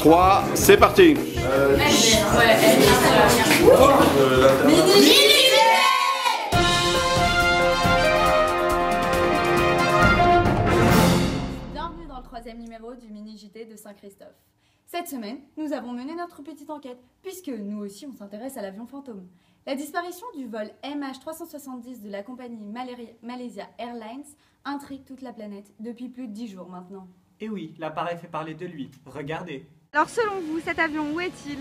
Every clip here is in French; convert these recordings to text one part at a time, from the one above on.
3, c'est parti. Bienvenue dans le 3e numéro du Mini JT de Saint-Christophe. Cette semaine, nous avons mené notre petite enquête, puisque nous aussi on s'intéresse à l'avion fantôme. La disparition du vol MH370 de la compagnie Malaysia Airlines intrigue toute la planète depuis plus de 10 jours maintenant. Et oui, l'appareil fait parler de lui. Regardez. Alors selon vous, cet avion, où est-il?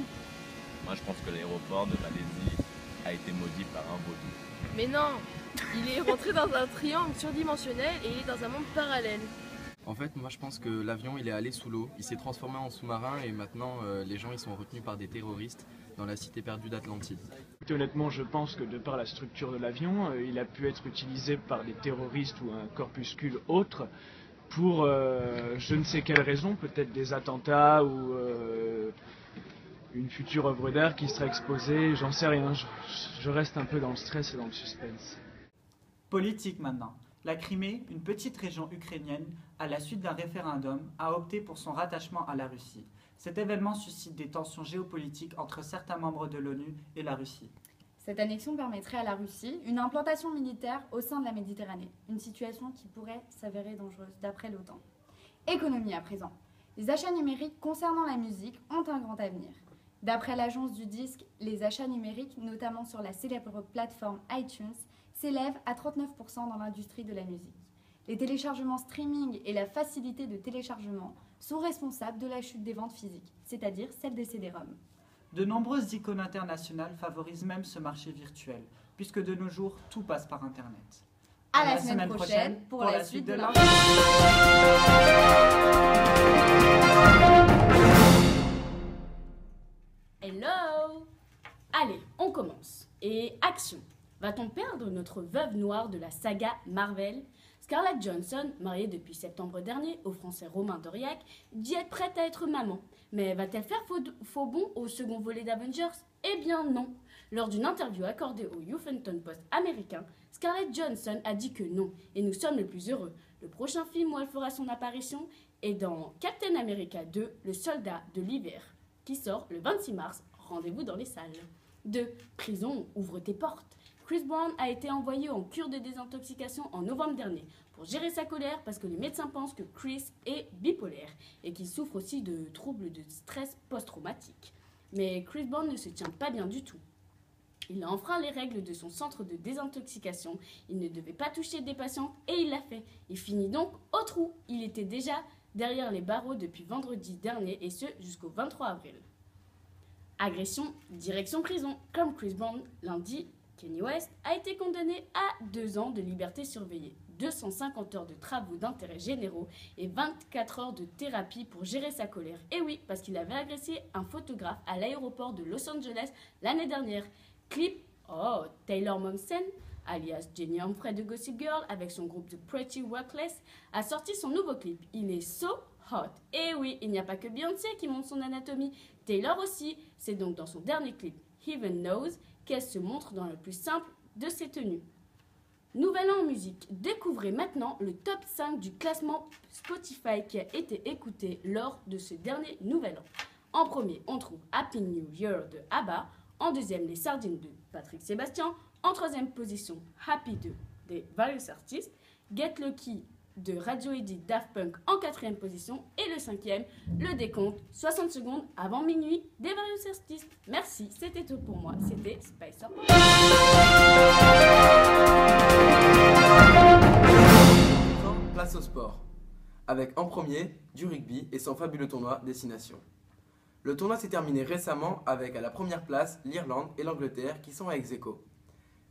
Moi je pense que l'aéroport de Malaisie a été maudit par un vaudou. Mais non, il est rentré dans un triangle surdimensionnel et il est dans un monde parallèle. En fait, moi je pense que l'avion il est allé sous l'eau, il s'est transformé en sous-marin et maintenant les gens ils sont retenus par des terroristes dans la cité perdue d'Atlantide. Honnêtement, je pense que de par la structure de l'avion, il a pu être utilisé par des terroristes ou un corpuscule autre pour je ne sais quelle raison, peut-être des attentats ou une future œuvre d'art qui serait exposée, j'en sais rien, je reste un peu dans le stress et dans le suspense. Politique maintenant. La Crimée, une petite région ukrainienne, à la suite d'un référendum, a opté pour son rattachement à la Russie. Cet événement suscite des tensions géopolitiques entre certains membres de l'ONU et la Russie. Cette annexion permettrait à la Russie une implantation militaire au sein de la Méditerranée, une situation qui pourrait s'avérer dangereuse d'après l'OTAN. Économie à présent. Les achats numériques concernant la musique ont un grand avenir. D'après l'agence du disque, les achats numériques, notamment sur la célèbre plateforme iTunes, s'élèvent à 39% dans l'industrie de la musique. Les téléchargements streaming et la facilité de téléchargement sont responsables de la chute des ventes physiques, c'est-à-dire celle des CD-ROM. De nombreuses icônes internationales favorisent même ce marché virtuel, puisque de nos jours, tout passe par Internet. À la semaine prochaine pour la suite de l'info. Hello! Allez, on commence. Et action! Va-t-on perdre notre veuve noire de la saga Marvel? Scarlett Johansson, mariée depuis septembre dernier au français Romain Doriac, dit être prête à être maman. Mais va-t-elle faire faux bond au second volet d'Avengers? Eh bien non. Lors d'une interview accordée au Huffington Post américain, Scarlett Johansson a dit que non, et nous sommes les plus heureux. Le prochain film où elle fera son apparition est dans Captain America 2, le soldat de l'hiver, qui sort le 26 mars. Rendez-vous dans les salles. 2. Prison, ouvre tes portes. Chris Brown a été envoyé en cure de désintoxication en novembre dernier pour gérer sa colère parce que les médecins pensent que Chris est bipolaire et qu'il souffre aussi de troubles de stress post-traumatique. Mais Chris Brown ne se tient pas bien du tout. Il a enfreint les règles de son centre de désintoxication, il ne devait pas toucher des patientes et il l'a fait. Il finit donc au trou. Il était déjà derrière les barreaux depuis vendredi dernier et ce jusqu'au 23 avril. Agression, direction prison. Comme Chris Brown lundi, Kanye West a été condamné à 2 ans de liberté surveillée, 250 heures de travaux d'intérêt généraux et 24 heures de thérapie pour gérer sa colère. Et oui, parce qu'il avait agressé un photographe à l'aéroport de Los Angeles l'année dernière. Clip, Taylor Momsen, alias Jenny Humphrey de Gossip Girl, avec son groupe The Pretty Reckless, a sorti son nouveau clip. Il est so hot. Et oui, il n'y a pas que Beyoncé qui montre son anatomie, Taylor aussi. C'est donc dans son dernier clip, Heaven Knows, qu'elle se montre dans le plus simple de ses tenues. Nouvel an en musique. Découvrez maintenant le top 5 du classement Spotify qui a été écouté lors de ce dernier nouvel an. En premier, on trouve Happy New Year de ABBA. En deuxième, Les Sardines de Patrick Sébastien. En troisième position, Happy 2 des various artistes. Get Lucky de Radio Edit Daft Punk en quatrième position. Et le cinquième, le décompte 60 secondes avant minuit des various artistes. Merci, c'était tout pour moi. C'était Spicer. Place au sport. Avec en premier du rugby et son fabuleux tournoi Destination. Le tournoi s'est terminé récemment avec à la première place l'Irlande et l'Angleterre qui sont à ex-aequo.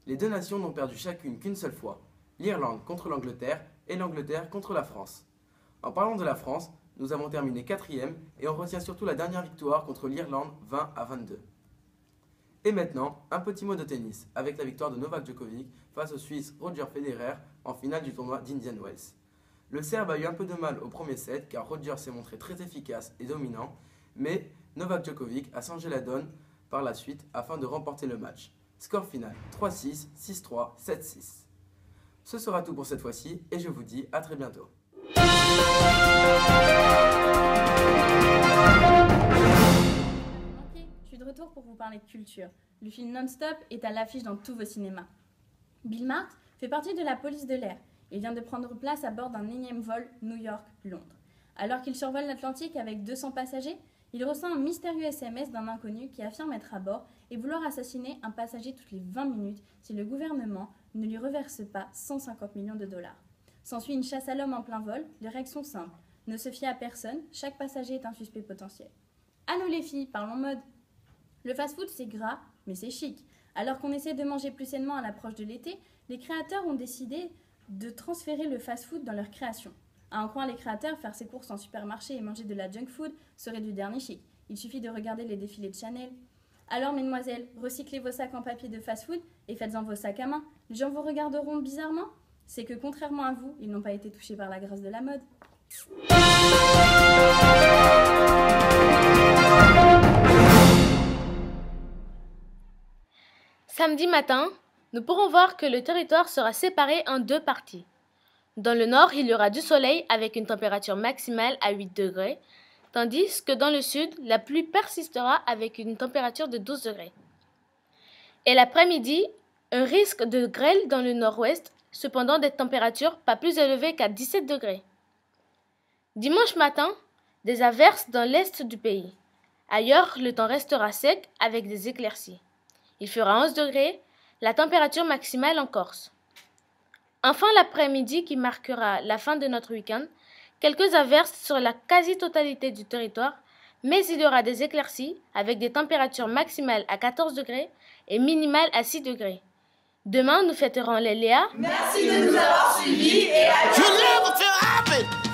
Les deux nations n'ont perdu chacune qu'une seule fois, l'Irlande contre l'Angleterre et l'Angleterre contre la France. En parlant de la France, nous avons terminé 4e et on retient surtout la dernière victoire contre l'Irlande 20-22. Et maintenant, un petit mot de tennis avec la victoire de Novak Djokovic face au Suisse Roger Federer en finale du tournoi d'Indian Wells. Le Serbe a eu un peu de mal au premier set car Roger s'est montré très efficace et dominant, mais Novak Djokovic a changé la donne par la suite afin de remporter le match. Score final 3-6, 6-3, 7-6. Ce sera tout pour cette fois-ci et je vous dis à très bientôt. pour vous parler de culture. Le film Non-Stop est à l'affiche dans tous vos cinémas. Bill Marx fait partie de la police de l'air. Il vient de prendre place à bord d'un énième vol New York-Londres. Alors qu'il survole l'Atlantique avec 200 passagers, il reçoit un mystérieux SMS d'un inconnu qui affirme être à bord et vouloir assassiner un passager toutes les 20 minutes si le gouvernement ne lui reverse pas 150 millions de dollars. S'ensuit une chasse à l'homme en plein vol, les règles sont simples. Ne se fiez à personne, chaque passager est un suspect potentiel. À nous les filles, parlons mode. Le fast-food c'est gras, mais c'est chic. Alors qu'on essaie de manger plus sainement à l'approche de l'été, les créateurs ont décidé de transférer le fast-food dans leur création. À en croire les créateurs, faire ses courses en supermarché et manger de la junk food serait du dernier chic. Il suffit de regarder les défilés de Chanel. Alors mesdemoiselles, recyclez vos sacs en papier de fast-food et faites-en vos sacs à main. Les gens vous regarderont bizarrement. C'est que contrairement à vous, ils n'ont pas été touchés par la grâce de la mode. Samedi matin, nous pourrons voir que le territoire sera séparé en deux parties. Dans le nord, il y aura du soleil avec une température maximale à 8 degrés, tandis que dans le sud, la pluie persistera avec une température de 12 degrés. Et l'après-midi, un risque de grêle dans le nord-ouest, cependant des températures pas plus élevées qu'à 17 degrés. Dimanche matin, des averses dans l'est du pays. Ailleurs, le temps restera sec avec des éclaircies. Il fera 11 degrés, la température maximale en Corse. Enfin, l'après-midi qui marquera la fin de notre week-end, quelques averses sur la quasi-totalité du territoire, mais il y aura des éclaircies avec des températures maximales à 14 degrés et minimales à 6 degrés. Demain, nous fêterons les Léa. Merci de nous avoir suivis et à bientôt.